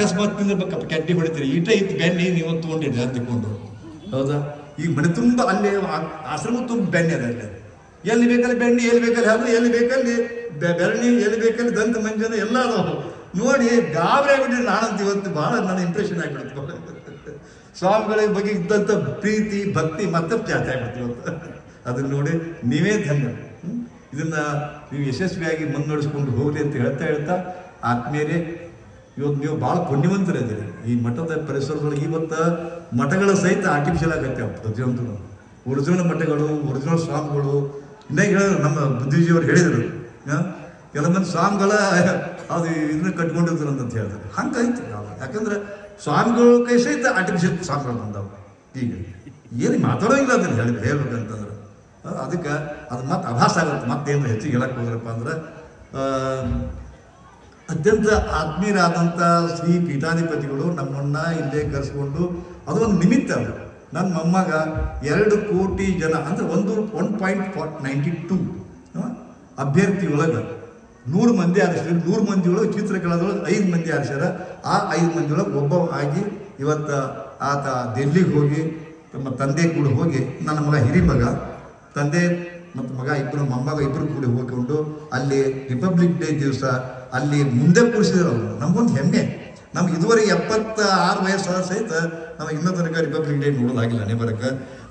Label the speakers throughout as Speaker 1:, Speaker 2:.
Speaker 1: ಅಕಸ್ಮಾತ್ ತಿಂದಿರ್ಬೇಕಪ್ಪ ಕೆಟ್ಟಿ ಹೊಡಿತೀರಿ ಈಟ ಇತ್ತು ಬೆಣ್ಣೆ ನೀವು ತೊಗೊಂಡಿರಿ ಅಂತಿಕೊಂಡು. ಹೌದಾ? ಈಗ ಮನೆ ತುಂಬ ಅಲ್ಲಿ ಆಶ್ರಮ ತುಂಬ ಬೆಣ್ಣೆ ಅದ ಅಲ್ಲಿ. ಎಲ್ಲಿ ಬೇಕಲ್ಲಿ ಬೆಣ್ಣೆ, ಎಲ್ಲಿ ಬೇಕಲ್ಲಿ ಹಾಲು, ಎಲ್ಲಿ ಬೇಕಲ್ಲಿ ಬೆರಣಿ, ಎಲ್ಲಿ ಬೇಕಲ್ಲಿ ದಂತ ಮಂಜನ ಎಲ್ಲ ಅದಾವು. ನೋಡಿ ಗಾಬರಿ ಆಗ್ಬಿಟ್ರಿ. ನಾನಂತ ಇವತ್ತು ಭಾಳ ನನ್ನ ಇಂಪ್ರೆಷನ್ ಆಗಿಬಿಡ್ತು. ಸ್ವಾಮಿಗಳ ಬಗ್ಗೆ ಇದ್ದಂಥ ಪ್ರೀತಿ ಭಕ್ತಿ ಮತ್ತಷ್ಟು ಜಾಸ್ತಿ ಆಗ್ಬಿಡ್ತು ಇವತ್ತು. ಅದನ್ನ ನೋಡಿ ನೀವೇ ಧನ್ಯ. ಇದನ್ನ ನೀವು ಯಶಸ್ವಿಯಾಗಿ ಮುನ್ನಡೆಸ್ಕೊಂಡು ಹೋಗ್ಲಿ ಅಂತ ಹೇಳ್ತಾ ಆತ್ಮೀಯರೇ, ಇವತ್ತು ನೀವು ಭಾಳ ಪುಣ್ಯವಂತರಿದ್ದೀರಿ. ಈ ಮಠದ ಪರಿಸರದೊಳಗೆ ಇವತ್ತು ಮಠಗಳ ಸಹಿತ ಆರ್ಟಿಫಿಷಿಯಲ್ ಆಗತ್ತೆ ಪ್ರತಿಯೊಂದು. ಒರಿಜಿನಲ್ ಮಠಗಳು, ಒರಿಜಿನಲ್ ಸ್ವಾಮಿಗಳು ಇನ್ನೇ ಹೇಳಿದ್ರು, ನಮ್ಮ ಬುದ್ಧಿಜಿಯವರು ಹೇಳಿದರು, ಕೆಲ ಮಂದಿ ಸ್ವಾಮಿಗಳ ಅದು ಇದನ್ನ ಕಟ್ಕೊಂಡಿದ್ರು ಅಂತ ಹೇಳಿದ್ರು. ಹಂಗಾಯ್ತು. ಯಾಕಂದ್ರೆ ಸ್ವಾಮಿಗಳು ಕೈ ಸಹಿತ ಆರ್ಟಿಫಿಷಿಯಲ್ ಸ್ವಾಮಿಗಳು ಬಂದವು. ಈಗ ಏನು ಮಾತಾಡೋಂಗಿಲ್ಲ ಅದನ್ನು ಹೇಳ್ಬೇಕಂತಂದ್ರೆ ಅದಕ್ಕೆ ಅದು ಮತ್ತೆ ಅಭಾಸ ಆಗುತ್ತೆ. ಮತ್ತೇನು ಹೆಚ್ಚಿಗೆ ಹೇಳಕ್ಕೆ ಹೋದ್ರಪ್ಪ ಅಂದ್ರೆ ಅತ್ಯಂತ ಆತ್ಮೀಯರಾದಂಥ ಶ್ರೀ ಪೀಠಾಧಿಪತಿಗಳು ನಮ್ಮನ್ನ ಇಲ್ಲೇ ಕರೆಸ್ಕೊಂಡು ಅದು ಒಂದು ನಿಮಿತ್ತ. ಅದು ನನ್ನ ಮೊಮ್ಮಗ 2 ಕೋಟಿ ಜನ ಅಂದರೆ 1.92 ಅಭ್ಯರ್ಥಿ ಒಳಗೆ 100 ಮಂದಿ ಆರಿಸಿದ್ರು. 100 ಮಂದಿ ಒಳಗೆ ಚಿತ್ರಕಲಾದೊಳಗೆ 5 ಮಂದಿ ಆರಿಸ್ಯಾರ. ಆ 5 ಮಂದಿ ಒಳಗೆ ಒಬ್ಬ ಆಗಿ ಇವತ್ತು ಆತ ಡೆಲ್ಲಿಗೆ ಹೋಗಿ ತಮ್ಮ ತಂದೆ ಕೂಡ ಹೋಗಿ, ನನ್ನ ಮಗ ಹಿರಿ ಮಗ, ತಂದೆ ಮತ್ತು ಮಗ ಇಬ್ಬರು, ಮೊಮ್ಮಗ ಇಬ್ಬರು ಕೂಡ ಹೋಗಿಕೊಂಡು ಅಲ್ಲಿ ರಿಪಬ್ಲಿಕ್ ಡೇ ದಿವಸ ಅಲ್ಲಿ ಮುಂದೆ ಕೂರಿಸಿದ್ರು. ಅವರು ನಮಗೊಂದು ಹೆಮ್ಮೆ. ನಮ್ಗೆ ಇದುವರೆಗೆ 76 ವಯಸ್ಸಾದ ಸಹಿತ ನಾವು ಇನ್ನೂ ತನಕ ರಿಪಬ್ಲಿಕ್ ಡೇ ನೋಡೋದಾಗಿಲ್ಲ. ನೇಬರಕ್ಕೆ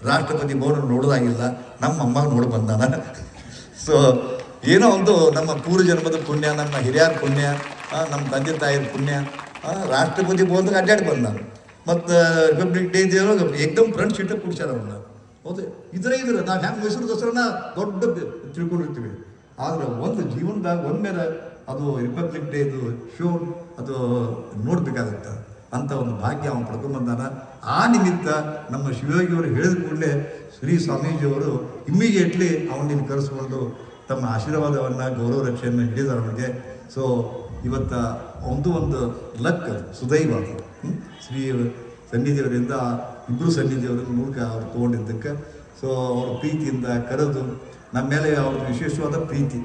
Speaker 1: ರಾಷ್ಟ್ರಪತಿ ಭವನ ನೋಡೋದಾಗಿಲ್ಲ. ನಮ್ಮ ಅಮ್ಮ ನೋಡಿ ಬಂದಾನ. ಸೊ ಏನೋ ಒಂದು ನಮ್ಮ ಪೂರ್ವ ಜನ್ಮದ ಪುಣ್ಯ, ನಮ್ಮ ಹಿರಿಯರ ಪುಣ್ಯ, ನಮ್ಮ ತಂದೆ ತಾಯಿಯ ಪುಣ್ಯ, ರಾಷ್ಟ್ರಪತಿ ಭವನದಾಗ ಅಡ್ಡಾಡಿ ಬಂದ ನಾನು. ಮತ್ತು ರಿಪಬ್ಲಿಕ್ ಡೇ ಇದೆಯಲ್ಲ ಏಕದಮ್ ಫ್ರಂಟ್ ಸೀಟಾಗಿ ಕೂಡಿಸ್ಯಾರ ಅವನ್ನ. ಹೌದು, ಇದ್ರೆ ನಾವು ಹೆಂಗೆ ಮೈಸೂರು ದಸರಾನ ದೊಡ್ಡ ತಿಳ್ಕೊಂಡಿರ್ತೀವಿ. ಆದ್ರೆ ಒಂದು ಜೀವನದಾಗ ಒಮ್ಮೆಲೆ ಅದು ರಿಪಬ್ಲಿಕ್ ಡೇದು ಶೋ ಅದು ನೋಡ್ಬೇಕಾಗತ್ತೆ ಅಂತ ಒಂದು ಭಾಗ್ಯ ಅವನು ಪಡ್ಕೊಂಡ್ಬಂದಾನ. ಆ ನಿಮಿತ್ತ ನಮ್ಮ ಶಿವಯೋಗಿಯವರು ಹೇಳಿದ ಕೂಡಲೇ ಶ್ರೀ ಸ್ವಾಮೀಜಿಯವರು ಇಮ್ಮಿಡಿಯೇಟ್ಲಿ ಅವನಿಗೆ ಕರೆಸ್ಕೊಂಡು ತಮ್ಮ ಆಶೀರ್ವಾದವನ್ನು, ಗೌರವ ರಕ್ಷೆಯನ್ನು ಹಿಡಿದಾರೆ ಅವನಿಗೆ. ಸೊ ಇವತ್ತು ಒಂದು ಲಕ್, ಸುದೈವ ಅದು. ಶ್ರೀ ಸನ್ನಿಧಿಯವರಿಂದ ಇಬ್ಬರು ಸನ್ನಿಧಿಯವರ ಮೂಲಕ ಅವ್ರು ತೊಗೊಂಡಿದ್ದಕ್ಕೆ ಸೊ ಅವ್ರ ಪ್ರೀತಿಯಿಂದ ಕರೆದು ನಮ್ಮ ಮೇಲೆ ಅವ್ರದ್ದು ವಿಶೇಷವಾದ ಪ್ರೀತಿ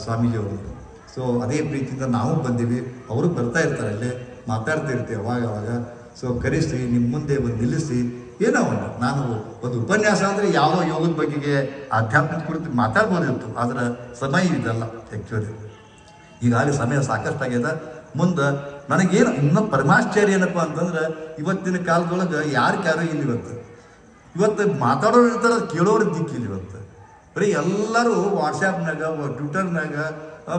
Speaker 1: ಸ್ವಾಮೀಜಿಯವರು. ಸೊ ಅದೇ ಪ್ರೀತಿಯಿಂದ ನಾವು ಬಂದೀವಿ. ಅವರು ಬರ್ತಾ ಇರ್ತಾರೆ, ಅಲ್ಲೇ ಮಾತಾಡ್ತಾ ಇರ್ತೀವಿ ಅವಾಗ. ಸೊ ಕರೆಸಿ ನಿಮ್ಮ ಮುಂದೆ ಒಂದು ನಿಲ್ಲಿಸಿ ಏನೋ ನಾನು ಒಂದು ಉಪನ್ಯಾಸ ಅಂದರೆ ಯಾವುದೋ ಯೋಗದ ಬಗೆಗೆ ಆಧ್ಯಾತ್ಮಿಕ ಕುರಿತು ಮಾತಾಡ್ಬೋದಿತ್ತು. ಆದರೆ ಸಮಯ ಇದಲ್ಲ ಆ್ಯಕ್ಚುಲಿ. ಈಗಾಗಲೇ ಸಮಯ ಸಾಕಷ್ಟಾಗ್ಯದ. ಮುಂದೆ ನನಗೇನು ಇನ್ನೂ ಪರಮಾಶ್ಚರ್ಯ ಏನಪ್ಪ ಅಂತಂದ್ರೆ ಇವತ್ತಿನ ಕಾಲದೊಳಗೆ ಯಾರು ಇಲ್ಲ. ಇವತ್ತು ಮಾತಾಡೋರು ಇರ್ತಾರೆ, ಕೇಳೋರು ದಿಕ್ಕಿಲ್ಲ. ಇವತ್ತು ಬರೀ ಎಲ್ಲರೂ ವಾಟ್ಸಾಪ್ನಾಗ, ಟ್ವಿಟರ್ನಾಗ,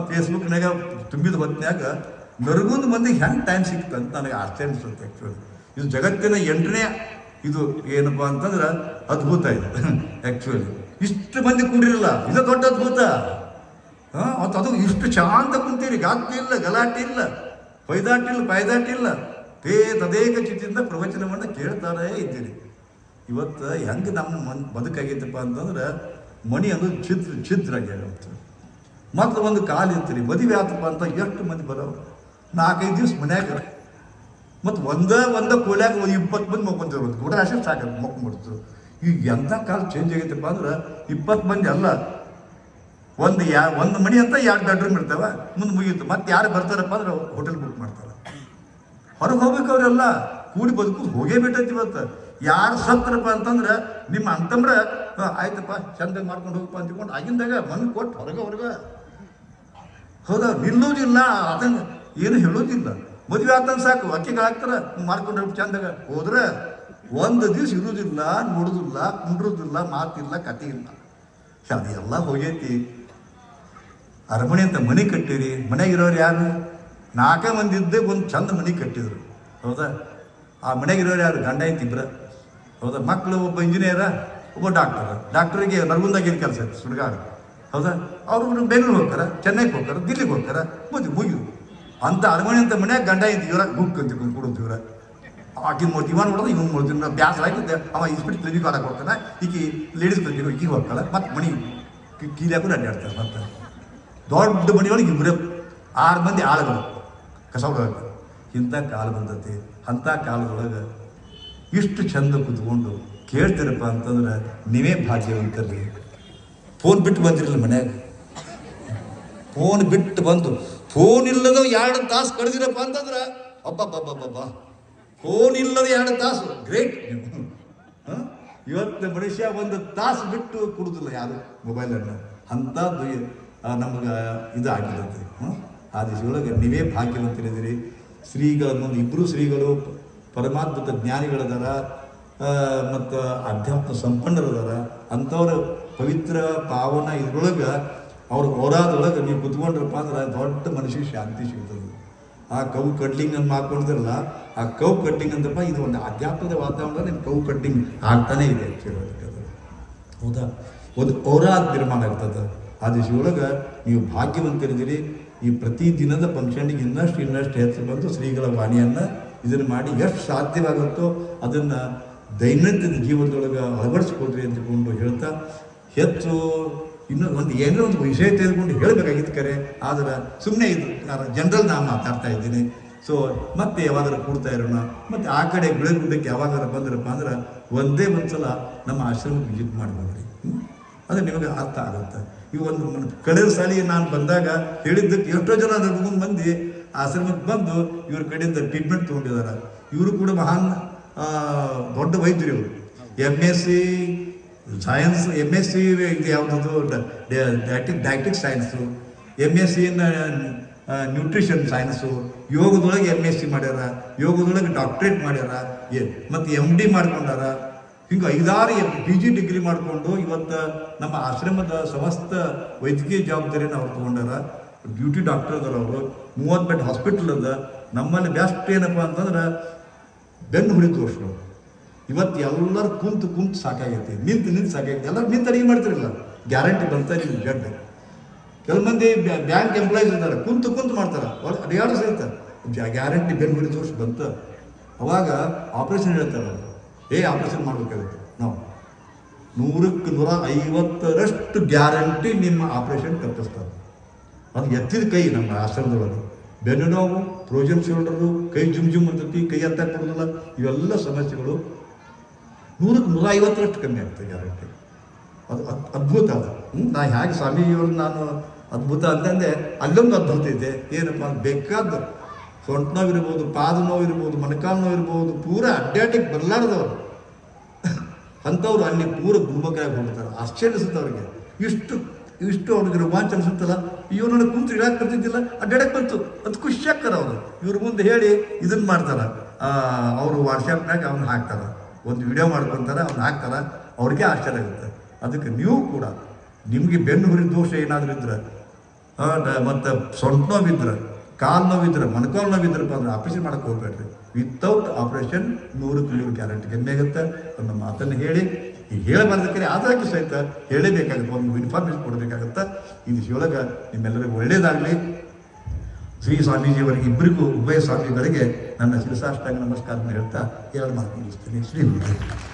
Speaker 1: ಫೇಸ್ಬುಕ್ನಾಗ ತುಂಬಿದ ಹೊತ್ತಿನಾಗ ನರಗುಂದು ಮಂದಿಗೆ ಹೆಂಗೆ ಟೈಮ್ ಸಿಕ್ತಂತ ನನಗೆ ಆಶ್ಚರ್ಯ ಅನಿಸುತ್ತೆ ಆ್ಯಕ್ಚುಲಿ. ಇದು ಜಗತ್ತಿನ 8ನೇ ಇದು ಏನಪ್ಪ ಅಂತಂದ್ರೆ ಅದ್ಭುತ ಇದು ಆ್ಯಕ್ಚುಲಿ. ಇಷ್ಟು ಮಂದಿ ಕೂಡಿರಲ್ಲ, ಇದು ದೊಡ್ಡ ಅದ್ಭುತ. ಮತ್ತು ಅದು ಇಷ್ಟು ಶಾಂತ ಕುಂತೀರಿ, ಗಾತ್ತಿ ಇಲ್ಲ, ಗಲಾಟೆ ಇಲ್ಲ, ಪೈದಾಟಿಲ್ಲ, ತದೇಕ ಚಿತ್ತಿಂದ ಪ್ರವಚನವನ್ನು ಕೇಳ್ತಾರೇ ಇದ್ದೀರಿ. ಇವತ್ತು ಹೆಂಗೆ ನಮ್ಮ ಬದುಕಾಗೈತಪ್ಪ ಅಂತಂದ್ರೆ ಮಣಿ ಅದು ಛಿದ್ರ ಆಗ್ಯಾಗತ್ತೆ. ಮತ್ತು ಒಂದು ಕಾಲು ಇರ್ತೀರಿ, ಮದುವೆ ಆತಪ್ಪ ಅಂತ ಎಷ್ಟು ಮಂದಿ ಬರೋರು, 4-5 ದಿವಸ ಮನ್ಯಾಗ. ಮತ್ತು ಒಂದ ಕೋಲ್ಯಾಗ 20 ಮಂದಿ ಮಕ್ಕೊಂತಿರ್ಬೋದು, ಕೂಡ ಅಷ್ಟೇ ಸಾಕು ಮಕ್ಕೊಂಡ್ಬಿಡ್ತು. ಈಗ ಎಂಥ ಕಾಲ ಚೇಂಜ್ ಆಗೈತಪ್ಪ ಅಂದ್ರೆ 20 ಮಂದಿ ಅಲ್ಲ, ಒಂದು ಮಣಿ ಅಂತ 2 ಬೆಡ್ರೂಮ್ ಇರ್ತಾವೆ, ಮುಂದೆ ಮುಗಿಯುತ್ತೆ. ಮತ್ತೆ ಯಾರು ಬರ್ತಾರಪ್ಪ ಅಂದ್ರೆ ಹೋಟೆಲ್ ಬುಕ್ ಮಾಡ್ತಾರೆ. ಹೊರಗೆ ಹೋಗ್ಬೇಕು ಅವರೆಲ್ಲ ಕೂಡಿ ಬದುಕು ಹೋಗೇ ಬಿಟ್ಟೈತಿ. ಇವತ್ತು ಯಾರು ಸತ್ರಪ್ಪ ಅಂತಂದ್ರೆ ನಿಮ್ಮ ಅಂತಂದ್ರೆ ಆಯ್ತಪ್ಪ ಚಂದ ಮಾಡ್ಕೊಂಡು ಹೋಗಪ್ಪ ಅಂದ್ಕೊಂಡು ಆಗಿಂದಾಗ ಮಣ್ಣು ಕೊಟ್ಟು ಹೊರಗೆ ಹೌದಾ, ನಿಲ್ಲೋದಿಲ್ಲ, ಅದನ್ನು ಏನು ಹೇಳೋದಿಲ್ಲ. ಮದುವೆ ಆತಂದು ಸಾಕು, ಅಕ್ಕಿಗಳಾಗ್ತಾರೆ ಮಾಡ್ಕೊಂಡು ಹೋಗಿ ಚಂದಾಗ ಹೋದ್ರೆ 1 ದಿವ್ಸ ಇರೋದಿಲ್ಲ, ನೋಡೋದಿಲ್ಲ, ಕುಂಡ್ರೋದಿಲ್ಲ, ಮಾತಿಲ್ಲ, ಕತೆ ಇಲ್ಲ. ಅದೆಲ್ಲ ಹೋಗೈತಿ. ಅರಮನೆ ಅಂತ ಮನೆ ಕಟ್ಟಿರಿ, ಮನೆಗಿರೋರು ಯಾರು? 4 ಮಂದಿ ಇದ್ದೇ ಒಂದು ಚಂದ ಮನೆ ಕಟ್ಟಿದ್ರು. ಹೌದಾ? ಆ ಮನೆಗಿರೋರು ಯಾರು? ಗಂಡ ಹೆಂಡತಿ ಇಬ್ಬರ. ಹೌದಾ? ಮಕ್ಕಳು, ಒಬ್ಬ ಇಂಜಿನಿಯರ, ಒಬ್ಬ ಡಾಕ್ಟರಿಗೆ ನರಗುಂದಾಗ ಏನು ಕೆಲಸ ಇತ್ತು ಸುಡುಗಾಡ. ಹೌದಾ? ಅವರು ಬೆಂಗಳೂರು ಹೋಗ್ತಾರೆ, ಚೆನ್ನೈಗೆ ಹೋಗ್ತಾರೆ, ದಿಲ್ಲಿಗೆ ಹೋಗ್ತಾರೆ, ಮುಗಿದು ಅಂತ ಅರಮನೆ ಅಂತ ಮನ್ಯಾಗ ಗಂಡ ಹೆಂಡತಿ ಇವರ ಗುಕ್ ಅಂತ ಕೊಡೋದು. ಇವರ ಆಕಿನ ಮೂರ್ತಿ ಇವನ್ ನೋಡೋದು, ಇವನ್ ನೋಡ್ತೀನಿ. ನಾವು ಬ್ಯಾಸರ ಆಗಿದ್ದೆ, ಅವ ಇಸ್ಬಿಟ್ಟು ಕ್ಲಿನಿಕ್ ಆಡಕ್ಕೆ ಹೋಗ್ತಾನೆ, ಈಕಿ ಲೇಡೀಸ್ ಕ್ಲಿನಿಕ್ ಈಗೀಗೆ ಹೋಗ್ತಾಳೆ. ಮತ್ತು ಮಣಿ ಕೀಲಾಕು ಅಡ್ಡಾಡ್ತಾರೆ. ಮತ್ತೆ ದೊಡ್ಡ ಮನೆಯೊಳಗೆ 6 ಮಂದಿ ಆಳುಗಳು ಕಸ ಹೊಡೋಕೆ. ಇಂಥ ಕಾಲ ಬಂದತಿ. ಅಂಥ ಕಾಲದೊಳಗೆ ಇಷ್ಟು ಚಂದ ಕೂತ್ಕೊಂಡು ಕೇಳ್ತೀರಪ್ಪ ಅಂತಂದ್ರೆ ನೀವೇ ಭಾಗ್ಯವಂತರ್ರಿ. ಫೋನ್ ಬಿಟ್ಟು ಬಂದಿರಲಿಲ್ಲ ಮನ್ಯಾಗ. ಫೋನ್ ಬಿಟ್ಟು ಬಂದು ಫೋನ್ ಇಲ್ಲದ 2 ತಾಸು ಕಳೆದಿರಪ್ಪ ಅಂತಂದ್ರೆ ಅಬ್ಬಬ್ಬಬ್ಬಬ್ಬ, ಫೋನ್ ಇಲ್ಲದ 2 ತಾಸು ಗ್ರೇಟ್. ಇವತ್ತು ಮನುಷ್ಯ 1 ತಾಸು ಬಿಟ್ಟು ಕೊಡುದಿಲ್ಲ ಯಾರು ಮೊಬೈಲನ್ನು, ಅಂಥದ್ದು ನಮ್ಗೆ ಇದು ಆಗಿರುತ್ತೆ. ಆ ದಿವಸದೊಳಗೆ ನೀವೇ ಭಾಗ್ಯವಂತರಿದ್ದೀರಿ. ಶ್ರೀಗಳನ್ನೊಂದು 2 ಶ್ರೀಗಳು ಪರಮಾದ್ಭುತ ಜ್ಞಾನಿಗಳದಾರ ಮತ್ತು ಅಧ್ಯಾತ್ಮ ಸಂಪನ್ನರದಾರ. ಅಂಥವ್ರ ಪವಿತ್ರ ಪಾವನ ಇದ್ರೊಳಗೆ ಅವ್ರ ಹೋರಾದೊಳಗೆ ನೀವು ಕುತ್ಕೊಂಡ್ರಪ್ಪ ಅಂದ್ರೆ ದೊಡ್ಡ ಮನುಷ್ಯಗೆ ಶಾಂತಿ ಸಿಗ್ತದೆ. ಆ ಕವು ಕಡ್ಲಿಂಗ್ ಅಂತ ಮಾಡ್ಕೊಂಡಿದ್ರಲ್ಲ, ಆ ಕವು ಕಟ್ಟಿಂಗ್ ಅಂತಪ್ಪ ಇದು ಒಂದು ಆಧ್ಯಾತ್ಮದ ವಾತಾವರಣ. ನಿಮ್ಮ ಕವು ಕಟ್ಟಿಂಗ್ ಆಗ್ತಾನೇ ಇದೆ ಕೇಳೋದಕ್ಕೆ. ಹೌದಾ? ಒಂದು ಔರಾದ ನಿರ್ಮಾಣ ಆಗ್ತದೆ. ಆ ದಿವಸದೊಳಗೆ ನೀವು ಭಾಗ್ಯವಂತರಿದ್ದೀರಿ. ಈ ಪ್ರತಿ ದಿನದ ಫಂಕ್ಷನ್ಗೆ ಇನ್ನಷ್ಟು ಹೆಚ್ಚು ಬಂದು ಶ್ರೀಗಳ ವಾಣಿಯನ್ನು ಇದನ್ನು ಮಾಡಿ ಎಷ್ಟು ಸಾಧ್ಯವಾಗುತ್ತೋ ಅದನ್ನು ದೈನಂದಿನ ಜೀವನದೊಳಗೆ ಅಳವಡಿಸ್ಕೊಡ್ರಿ ಅಂತಕೊಂಡು ಹೇಳ್ತಾ, ಹೆಚ್ಚು ಇನ್ನೂ ಏನೋ ಒಂದು ವಿಷಯ ತೆಗೆದುಕೊಂಡು ಹೇಳಬೇಕಾಗಿತ್ತು ಕರೆ, ಆದರೆ ಸುಮ್ಮನೆ ಇದು ಜನರಲ್ ನಾನು ಮಾತಾಡ್ತಾ ಇದ್ದೀನಿ. ಸೊ ಮತ್ತೆ ಯಾವಾಗಾರ ಕೂಡ್ತಾ ಇರೋಣ. ಮತ್ತು ಆ ಕಡೆ ಗುಡ್ಡಕ್ಕೆ ಯಾವಾಗಾರ ಬಂದ್ರಪ್ಪ ಅಂದ್ರೆ ಒಂದೇ ಸಲ ನಮ್ಮ ಆಶ್ರಮಕ್ಕೆ ವಿಸಿಟ್ ಮಾಡ್ಬೋದ್ರಿ. ಅದು ನಿಮಗೆ ಅರ್ಥ ಆಗುತ್ತೆ. ಈ ಒಂದು ಕಳೆದ ಸಾಲಿಗೆ ನಾನು ಬಂದಾಗ ಹೇಳಿದ್ದಕ್ಕೆ ಎಷ್ಟೋ ಜನ ಮುಂದೆ ಮಂದಿ ಆಶ್ರಮಕ್ಕೆ ಬಂದು ಇವ್ರ ಕಡೆಯಿಂದ ಟ್ರೀಟ್ಮೆಂಟ್ ತೊಗೊಂಡಿದ್ದಾರೆ. ಇವರು ಕೂಡ ಮಹಾನ್ ದೊಡ್ಡ ವೈದ್ಯರು. ಇವರು MSc ಸೈನ್ಸ್, MSc ಇದು ಯಾವುದದು ಡಯಟಿಕ್ ಸೈನ್ಸು, MSc ಇನ್ ನ್ಯೂಟ್ರಿಷನ್ ಸೈನ್ಸು, ಯೋಗದೊಳಗೆ MSc ಮಾಡ್ಯಾರ, ಯೋಗದೊಳಗೆ ಡಾಕ್ಟ್ರೇಟ್ ಮಾಡ್ಯಾರ, ಮತ್ತು MD ಮಾಡ್ಕೊಂಡಾರ. ಹಿಂಗೆ 5-6 PG ಡಿಗ್ರಿ ಮಾಡಿಕೊಂಡು ಇವತ್ತು ನಮ್ಮ ಆಶ್ರಮದ ಸಮಸ್ತ ವೈದ್ಯಕೀಯ ಜವಾಬ್ದಾರಿಯನ್ನು ಅವ್ರು ತೊಗೊಂಡಾರ. ಡ್ಯೂಟಿ ಡಾಕ್ಟರ್ ಅದಾರ ಅವರು. 30 ಬೆಡ್ ಹಾಸ್ಪಿಟಲ್ ಅದ. ನಮ್ಮಲ್ಲಿ ಬೆಸ್ಟ್ ಏನಪ್ಪ ಅಂತಂದ್ರೆ ಬೆನ್ನು ಹುಳಿ ದೋಷಗಳು. ಇವತ್ತು ಎಲ್ಲರೂ ಕುಂತು ಸಾಕಾಗೈತಿ, ನಿಂತು ಸಾಕಾಗೈತಿ. ಎಲ್ಲರೂ ನಿಂತು ಅಡಿಗೆ ಮಾಡ್ತಿರಲ್ಲ, ಗ್ಯಾರಂಟಿ ಬರ್ತಾರೆ ನಿಮ್ಗೆ ಜಡ್. ಕೆಲವು ಮಂದಿ ಬ್ಯಾಂಕ್ ಎಂಪ್ಲಾಯೀಸ್ ಇದ್ದಾರೆ, ಕುಂತು ಮಾಡ್ತಾರೆ, ಅಡಿಯಾಡ ಸಹಿತ ಗ್ಯಾರಂಟಿ ಬೆನ್ನು ಹುಳಿ ದೋಷ ಬಂತ. ಅವಾಗ ಆಪ್ರೇಷನ್ ಹೇಳ್ತಾರೆ, ಆಪ್ರೇಷನ್ ಮಾಡಬೇಕಾಗುತ್ತೆ. ನಾವು 100ಕ್ಕೆ 150ರಷ್ಟು ಗ್ಯಾರಂಟಿ ನಿಮ್ಮ ಆಪ್ರೇಷನ್ ತಪ್ಪಿಸ್ತಾರೆ. ಅದು ಎತ್ತಿದ ಕೈ ನಮ್ಮ ಆಶ್ರಮದೊಳಗೆ ಬೆನ್ನು ನೋವು, ಫ್ರೋಜನ್ ಶೋಲ್ಡರು, ಕೈ ಜುಮ್ ಅಂತೈತಿ, ಕೈ ಎತ್ತಾಕ್ ಬರೋದಿಲ್ಲ, ಇವೆಲ್ಲ ಸಮಸ್ಯೆಗಳು 100ಕ್ಕೆ 150ರಷ್ಟು ಕಮ್ಮಿ ಆಗ್ತದೆ ಗ್ಯಾರಂಟಿ. ಅದು ಅದ್ಭುತ. ಅದು ನಾ ಹೇಗೆ ಸ್ವಾಮೀಜಿಯವ್ರನ್ನ ನಾನು ಅದ್ಭುತ ಅಂತಂದೆ, ಅಲ್ಲೊಂದು ಅದ್ಭುತ ಇದೆ. ಏನಪ್ಪ ಅದು ಬೇಕಾದ ಸೊಂಟ ನೋವು ಇರ್ಬೋದು, ಪಾದ ನೋವು ಇರ್ಬೋದು, ಮೊಣಕಾಲು ನೋವು ಇರ್ಬೋದು, ಪೂರ ಅಡ್ಡಾಟಿಗೆ ಬರಲಾರ್ದವ್ರು ಅಂಥವ್ರು ಅಲ್ಲಿ ಪೂರ ಗುಂಬಕಾಗಿ ಹೋಗ್ತಾರೆ. ಆಶ್ಚರ್ಯ ಅನಿಸುತ್ತೆ ಅವ್ರಿಗೆ. ಇಷ್ಟು ಅವ್ರಿಗೆ ರೋಮಾಂಚ ಅನಿಸುತ್ತಲ್ಲ, ಇವ್ರು ನನಗೆ ಕುಂತು ಇಡಕ್ಕೆ ಬರ್ತಿದ್ದಿಲ್ಲ, ಅಡ್ಡಾಡಕ್ಕೆ ಬಂತು ಅದು ಖುಷಿ ಆಗ್ತಾರೆ ಅವರು. ಇವ್ರ ಮುಂದೆ ಹೇಳಿ ಇದನ್ನು ಮಾಡ್ತಾರೆ. ಅವರು ವಾಟ್ಸಪ್ನಾಗ ಅವ್ನು ಹಾಕ್ತಾರೆ, ಒಂದು ವಿಡಿಯೋ ಮಾಡ್ಕೊತಾರೆ, ಅವ್ನು ಹಾಕ್ತಾರೆ. ಅವ್ರಿಗೆ ಆಶ್ಚರ್ಯ ಆಗುತ್ತೆ. ಅದಕ್ಕೆ ನೀವು ಕೂಡ ನಿಮಗೆ ಬೆನ್ನು ಹುರಿ ದೋಷ ಏನಾದರೂ ಇದ್ರೆ, ಮತ್ತು ಸೊಂಟ ನೋವಿದ್ರೆ, ಕಾಲು ನೋವಿದ್ರೆ, ಮೊಣಕಾಲು ನೋವಿದ್ರಪ್ಪ ಅಂದ್ರೆ ಆಪರೇಷನ್ ಮಾಡಕ್ಕೆ ಹೋಗ್ಬೇಡ್ರಿ. ವಿತೌಟ್ ಆಪ್ರೇಷನ್ 100ಕ್ಕೆ 100 ಗ್ಯಾರಂಟಿ ಕಮ್ಮಿ ಆಗುತ್ತೆ. ಒಂದು ಮಾತನ್ನು ಹೇಳಿ ಈಗ ಹೇಳಬಾರ್ದಕ್ಕೆ ಆದಾಗಿ ಸಹಿತ ಹೇಳಬೇಕಾಗುತ್ತೆ, ಒಂದು ಇನ್ಫಾರ್ಮೇಷನ್ ಕೊಡಬೇಕಾಗುತ್ತೆ. ಈ ದಿವಸದೊಳಗೆ ನಿಮ್ಮೆಲ್ಲರಿಗೂ ಒಳ್ಳೆಯದಾಗಲಿ. ಶ್ರೀ ಸ್ವಾಮೀಜಿಯವರಿಗೆ ಇಬ್ಬರಿಗೂ, ಉಭಯ ಸ್ವಾಮಿಗಳಿಗೆ ನನ್ನ ಶಿರಸಾಷ್ಟಾಂಗ ನಮಸ್ಕಾರ ಹೇಳ್ತಾ 2 ಮಾತು ಮುಗಿಸ್ತೀನಿ. ಶ್ರೀ